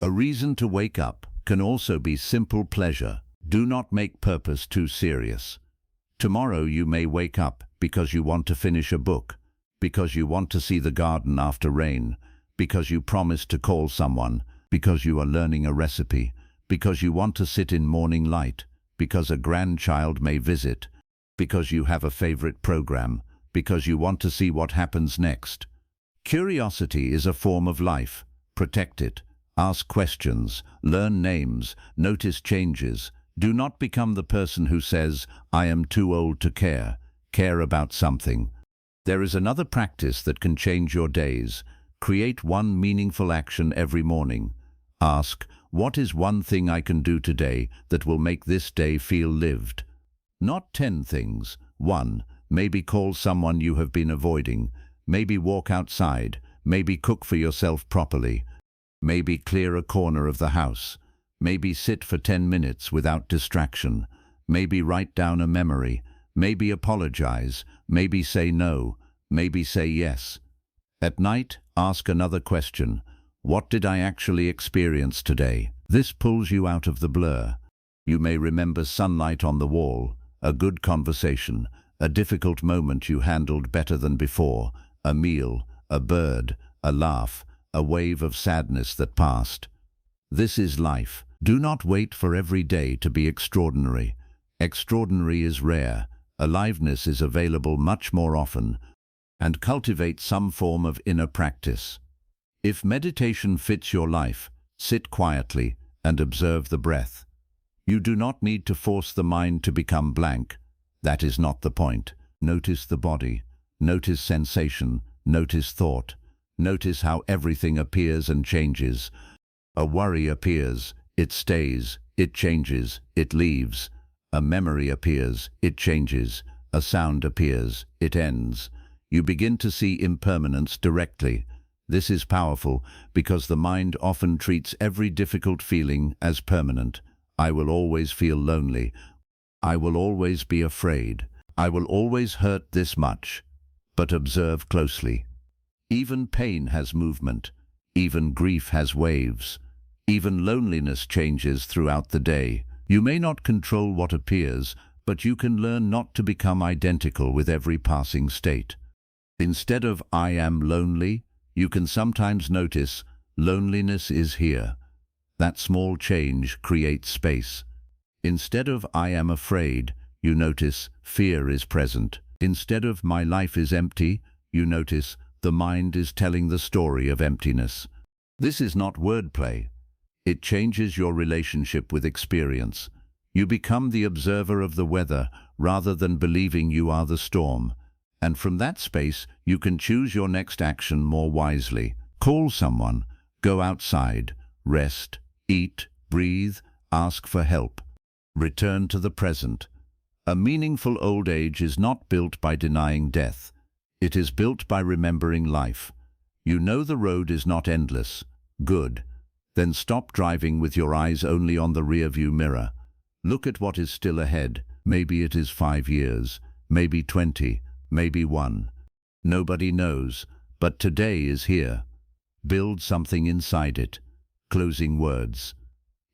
A reason to wake up can also be simple pleasure. Do not make purpose too serious. Tomorrow you may wake up because you want to finish a book, because you want to see the garden after rain, because you promised to call someone, because you are learning a recipe, because you want to sit in morning light, because a grandchild may visit, because you have a favorite program, because you want to see what happens next. Curiosity is a form of life. Protect it. Ask questions, learn names, notice changes. Do not become the person who says, "I am too old to care." Care about something. There is another practice that can change your days. Create one meaningful action every morning. Ask, what is one thing I can do today that will make this day feel lived? Not 10 things. 1. Maybe call someone you have been avoiding. Maybe walk outside. Maybe cook for yourself properly. Maybe clear a corner of the house. Maybe sit for 10 minutes without distraction. Maybe write down a memory. Maybe apologize. Maybe say no. Maybe say yes. At night, ask another question. What did I actually experience today? This pulls you out of the blur. You may remember sunlight on the wall, a good conversation, a difficult moment you handled better than before, a meal, a bird, a laugh, a wave of sadness that passed. This is life. Do not wait for every day to be extraordinary. Extraordinary is rare. Aliveness is available much more often. And cultivate some form of inner practice. If meditation fits your life, sit quietly and observe the breath. You do not need to force the mind to become blank. That is not the point. Notice the body. Notice sensation. Notice thought. Notice how everything appears and changes. A worry appears, it stays, it changes, it leaves. A memory appears, it changes. A sound appears, it ends. You begin to see impermanence directly. This is powerful because the mind often treats every difficult feeling as permanent. I will always feel lonely. I will always be afraid. I will always hurt this much. But observe closely. Even pain has movement. Even grief has waves. Even loneliness changes throughout the day. You may not control what appears, but you can learn not to become identical with every passing state. Instead of "I am lonely," you can sometimes notice, "Loneliness is here." That small change creates space. Instead of "I am afraid," you notice, "Fear is present." Instead of "My life is empty," you notice, "The mind is telling the story of emptiness." This is not wordplay. It changes your relationship with experience. You become the observer of the weather rather than believing you are the storm. And from that space, you can choose your next action more wisely. Call someone, go outside, rest, eat, breathe, ask for help. Return to the present. A meaningful old age is not built by denying death. It is built by remembering life. You know the road is not endless. Good. Then stop driving with your eyes only on the rearview mirror. Look at what is still ahead. Maybe it is 5 years, maybe 20, maybe 1. Nobody knows, but today is here. Build something inside it. Closing words.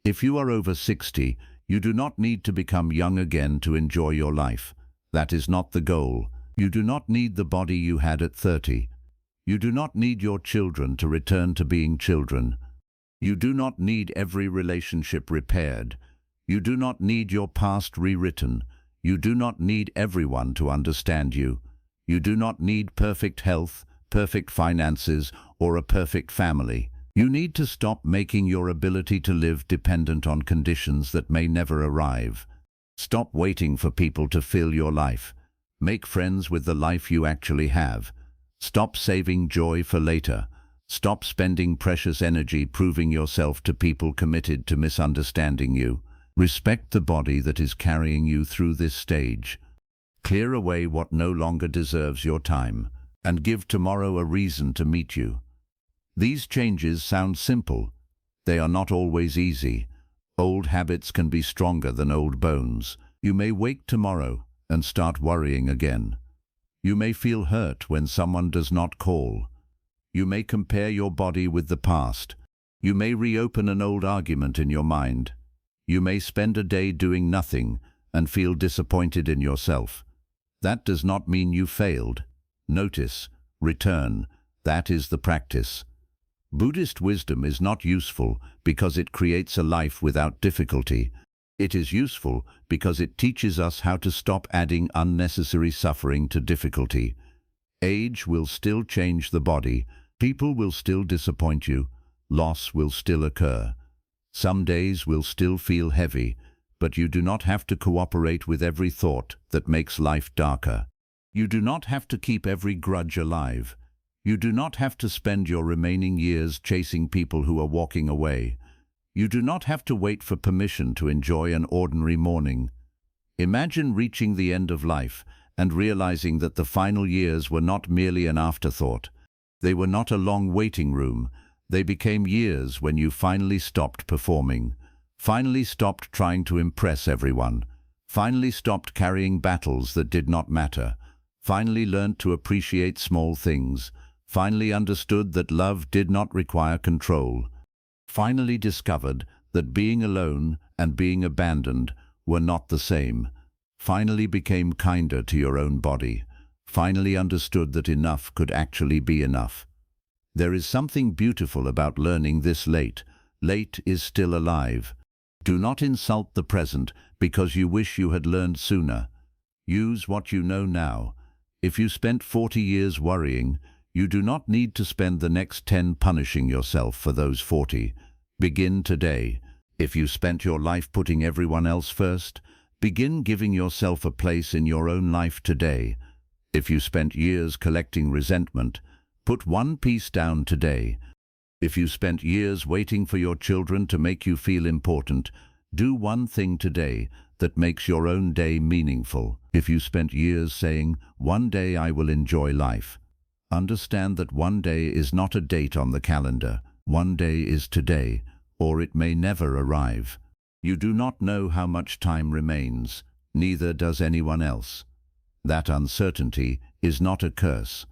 If you are over 60, you do not need to become young again to enjoy your life. That is not the goal. You do not need the body you had at 30. You do not need your children to return to being children. You do not need every relationship repaired. You do not need your past rewritten. You do not need everyone to understand you. You do not need perfect health, perfect finances, or a perfect family. You need to stop making your ability to live dependent on conditions that may never arrive. Stop waiting for people to fill your life. Make friends with the life you actually have. Stop saving joy for later. Stop spending precious energy proving yourself to people committed to misunderstanding you. Respect the body that is carrying you through this stage. Clear away what no longer deserves your time, and give tomorrow a reason to meet you. These changes sound simple. They are not always easy. Old habits can be stronger than old bones. You may wake tomorrow and start worrying again. You may feel hurt when someone does not call. You may compare your body with the past. You may reopen an old argument in your mind. You may spend a day doing nothing and feel disappointed in yourself. That does not mean you failed. Notice, return. That is the practice. Buddhist wisdom is not useful because it creates a life without difficulty. It is useful because it teaches us how to stop adding unnecessary suffering to difficulty. Age will still change the body. People will still disappoint you. Loss will still occur. Some days will still feel heavy, but you do not have to cooperate with every thought that makes life darker. You do not have to keep every grudge alive. You do not have to spend your remaining years chasing people who are walking away. You do not have to wait for permission to enjoy an ordinary morning. Imagine reaching the end of life and realizing that the final years were not merely an afterthought. They were not a long waiting room. They became years when you finally stopped performing, finally stopped trying to impress everyone, finally stopped carrying battles that did not matter, finally learned to appreciate small things, finally understood that love did not require control, finally discovered that being alone and being abandoned were not the same, finally became kinder to your own body, finally understood that enough could actually be enough. There is something beautiful about learning this late. Late is still alive. Do not insult the present because you wish you had learned sooner. Use what you know now. If you spent 40 years worrying, you do not need to spend the next 10 punishing yourself for those 40. Begin today. If you spent your life putting everyone else first, begin giving yourself a place in your own life today. If you spent years collecting resentment, put one piece down today. If you spent years waiting for your children to make you feel important, do one thing today that makes your own day meaningful. If you spent years saying, "One day I will enjoy life," understand that one day is not a date on the calendar. One day is today, or it may never arrive. You do not know how much time remains, neither does anyone else. That uncertainty is not a curse.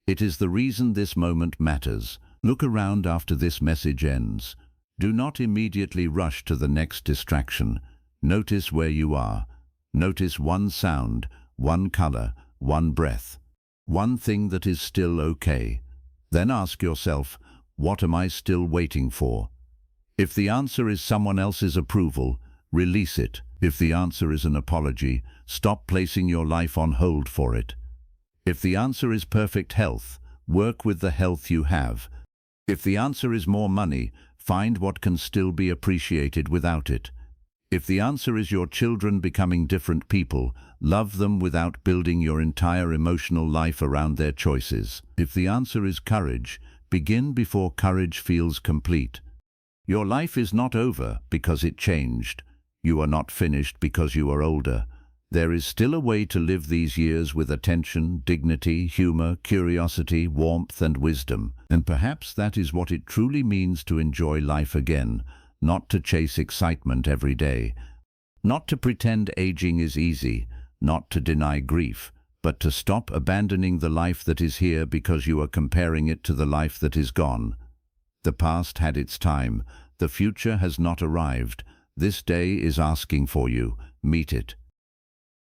It is the reason this moment matters. Look around after this message ends. Do not immediately rush to the next distraction. Notice where you are. Notice one sound, one color, one breath, one thing that is still okay. Then ask yourself, what am I still waiting for? If the answer is someone else's approval, release it. If the answer is an apology, stop placing your life on hold for it. If the answer is perfect health, work with the health you have. If the answer is more money, find what can still be appreciated without it. If the answer is your children becoming different people, love them without building your entire emotional life around their choices. If the answer is courage, begin before courage feels complete. Your life is not over because it changed. You are not finished because you are older. There is still a way to live these years with attention, dignity, humor, curiosity, warmth and wisdom. And perhaps that is what it truly means to enjoy life again, not to chase excitement every day, not to pretend aging is easy, not to deny grief, but to stop abandoning the life that is here because you are comparing it to the life that is gone. The past had its time. The future has not arrived. This day is asking for you. Meet it.